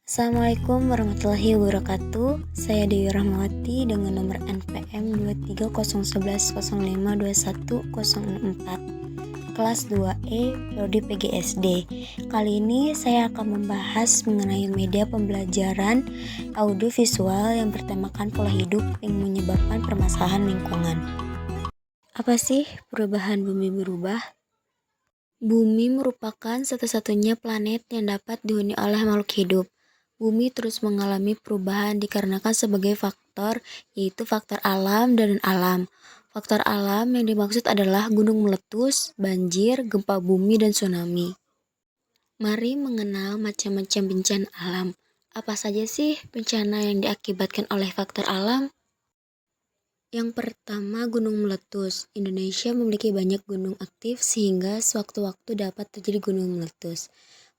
Assalamualaikum warahmatullahi wabarakatuh. Saya Dewi Rahmawati dengan nomor NPM 23010505104, kelas 2E, Prodi PGSD. Kali ini saya akan membahas mengenai media pembelajaran audiovisual yang bertemakan pola hidup yang menyebabkan permasalahan lingkungan. Apa sih perubahan bumi berubah? Bumi merupakan satu-satunya planet yang dapat dihuni oleh makhluk hidup. Bumi terus mengalami perubahan dikarenakan sebagai faktor, yaitu faktor alam dan non-alam. Faktor alam yang dimaksud adalah gunung meletus, banjir, gempa bumi, dan tsunami. Mari mengenal macam-macam bencana alam. Apa saja sih bencana yang diakibatkan oleh faktor alam? Yang pertama, gunung meletus. Indonesia memiliki banyak gunung aktif sehingga sewaktu-waktu dapat terjadi gunung meletus.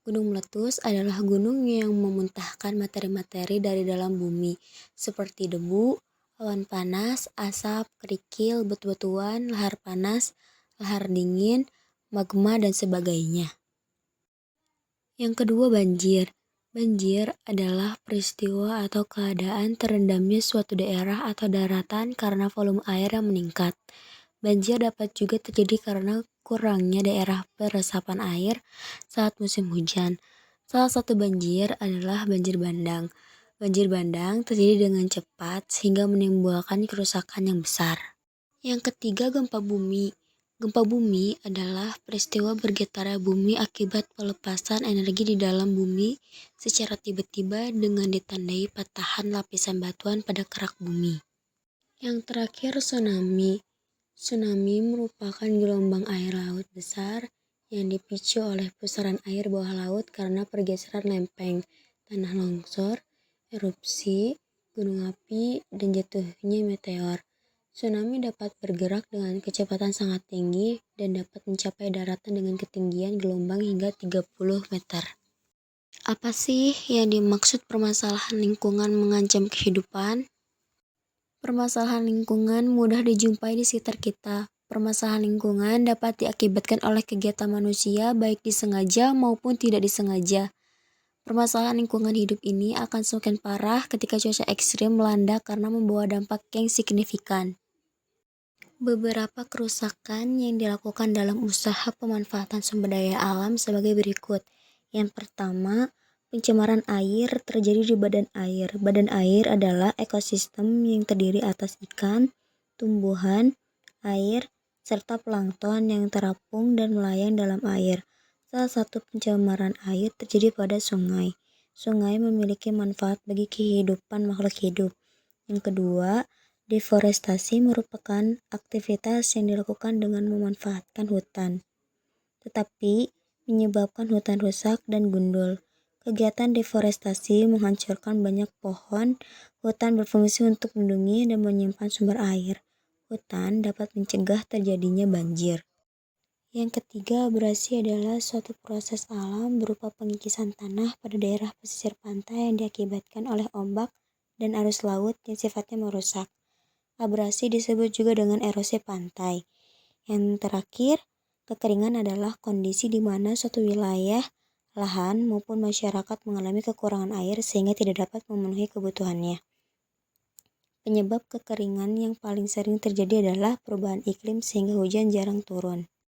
Gunung meletus adalah gunung yang memuntahkan materi-materi dari dalam bumi, seperti debu, awan panas, asap, kerikil, batu-batuan, lahar panas, lahar dingin, magma, dan sebagainya. Yang kedua, banjir. Banjir adalah peristiwa atau keadaan terendamnya suatu daerah atau daratan karena volume air yang meningkat. Banjir dapat juga terjadi karena kurangnya daerah peresapan air saat musim hujan. Salah satu banjir adalah banjir bandang. Banjir bandang terjadi dengan cepat sehingga menimbulkan kerusakan yang besar. Yang ketiga, gempa bumi. Gempa bumi adalah peristiwa bergetarnya bumi akibat pelepasan energi di dalam bumi secara tiba-tiba dengan ditandai patahan lapisan batuan pada kerak bumi. Yang terakhir, tsunami. Tsunami merupakan gelombang air laut besar yang dipicu oleh pusaran air bawah laut karena pergeseran lempeng, tanah longsor, erupsi, gunung api, dan jatuhnya meteor. Tsunami dapat bergerak dengan kecepatan sangat tinggi dan dapat mencapai daratan dengan ketinggian gelombang hingga 30 meter. Apa sih yang dimaksud permasalahan lingkungan mengancam kehidupan? Permasalahan lingkungan mudah dijumpai di sekitar kita. Permasalahan lingkungan dapat diakibatkan oleh kegiatan manusia baik disengaja maupun tidak disengaja. Permasalahan lingkungan hidup ini akan semakin parah ketika cuaca ekstrim melanda karena membawa dampak yang signifikan. Beberapa kerusakan yang dilakukan dalam usaha pemanfaatan sumber daya alam sebagai berikut. Yang pertama, pencemaran air terjadi di badan air. Badan air adalah ekosistem yang terdiri atas ikan, tumbuhan, air, serta plankton yang terapung dan melayang dalam air. Salah satu pencemaran air terjadi pada sungai. Sungai memiliki manfaat bagi kehidupan makhluk hidup. Yang kedua, deforestasi merupakan aktivitas yang dilakukan dengan memanfaatkan hutan, tetapi menyebabkan hutan rusak dan gundul. Kegiatan deforestasi menghancurkan banyak pohon. Hutan berfungsi untuk melindungi dan menyimpan sumber air. Hutan dapat mencegah terjadinya banjir. Yang ketiga, abrasi adalah suatu proses alam berupa pengikisan tanah pada daerah pesisir pantai yang diakibatkan oleh ombak dan arus laut yang sifatnya merusak. Abrasi disebut juga dengan erosi pantai. Yang terakhir, kekeringan adalah kondisi di mana suatu wilayah, lahan maupun masyarakat mengalami kekurangan air sehingga tidak dapat memenuhi kebutuhannya. Penyebab kekeringan yang paling sering terjadi adalah perubahan iklim sehingga hujan jarang turun.